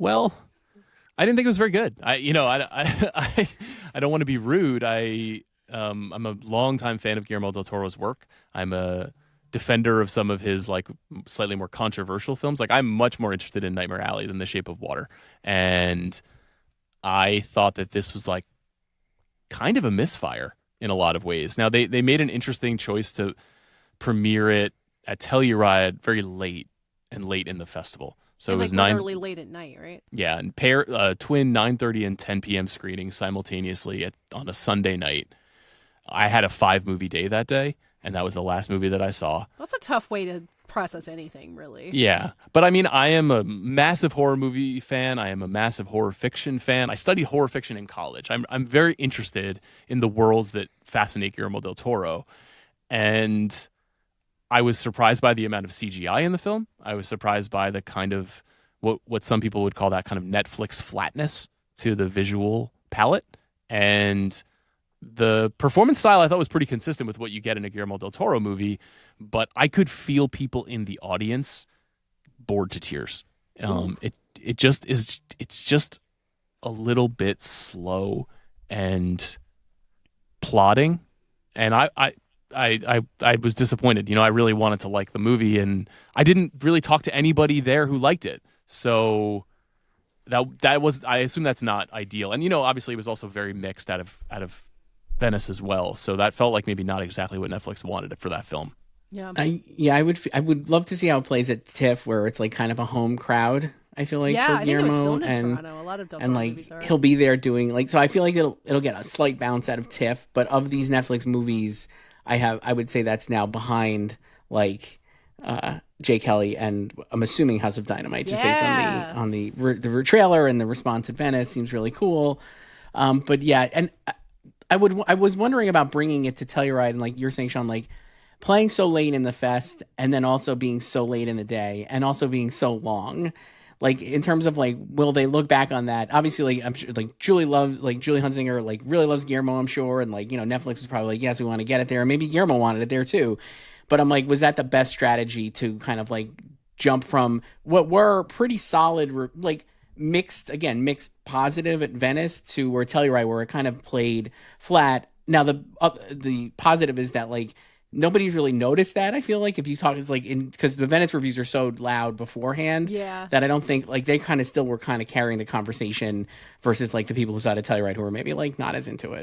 Well, I didn't think it was very good. I don't want to be rude. I'm a longtime fan of Guillermo del Toro's work. I'm a defender of some of his like slightly more controversial films. Like I'm much more interested in Nightmare Alley than The Shape of Water, and I thought that this was like kind of a misfire in a lot of ways. Now they made an interesting choice to premiere it at Telluride very late in the festival. So it And was like nine. literally late at night, right? Yeah, and twin 9:30 and 10 p.m. screenings simultaneously on a Sunday night. I had a 5 movie day that day, and that was the last movie that I saw. That's a tough way to process anything, really. Yeah, but I mean, I am a massive horror movie fan. I am a massive horror fiction fan. I studied horror fiction in college. I'm very interested in the worlds that fascinate Guillermo del Toro, and I was surprised by the amount of CGI in the film. I was surprised by the kind of what some people would call that kind of Netflix flatness to the visual palette. And the performance style I thought was pretty consistent with what you get in a Guillermo del Toro movie, but I could feel people in the audience bored to tears. Ooh. It just is. It's just a little bit slow and plotting, and I was disappointed. I really wanted to like the movie, and I didn't really talk to anybody there who liked it. So that was, I assume that's not ideal. And obviously it was also very mixed out of Venice as well. So that felt like maybe not exactly what Netflix wanted for that film. Yeah. I would love to see how it plays at TIFF, where it's like kind of a home crowd. I feel like Yeah, for I think it was Guillermo, filmed in and Toronto. A lot of Del Toro like movies are. he'll be there doing like, so I feel like it'll get a slight bounce out of TIFF. But of these Netflix movies, I would say that's now behind like Jay Kelly and I'm assuming House of Dynamite, just based Yeah. on the trailer and the response at Venice seems really cool. But yeah, and I was wondering about bringing it to Telluride, and like you're saying, Sean, like playing so late in the fest, and then also being so late in the day, and also being so long. Like in terms of like, will they look back on that? Obviously, like I'm sure, like Julie Hunsinger, like really loves Guillermo, I'm sure, and like Netflix is probably like, yes, we want to get it there, and maybe Guillermo wanted it there too. But I'm like, was that the best strategy to kind of like jump from what were pretty solid, like mixed positive at Venice to where Telluride, where it kind of played flat. Now the positive is that like nobody's really noticed that. I feel like if you talk, it's like because the Venice reviews are so loud beforehand Yeah. that I don't think like they kind of still were kind of carrying the conversation versus like the people who saw it at Telluride who were maybe like not as into it.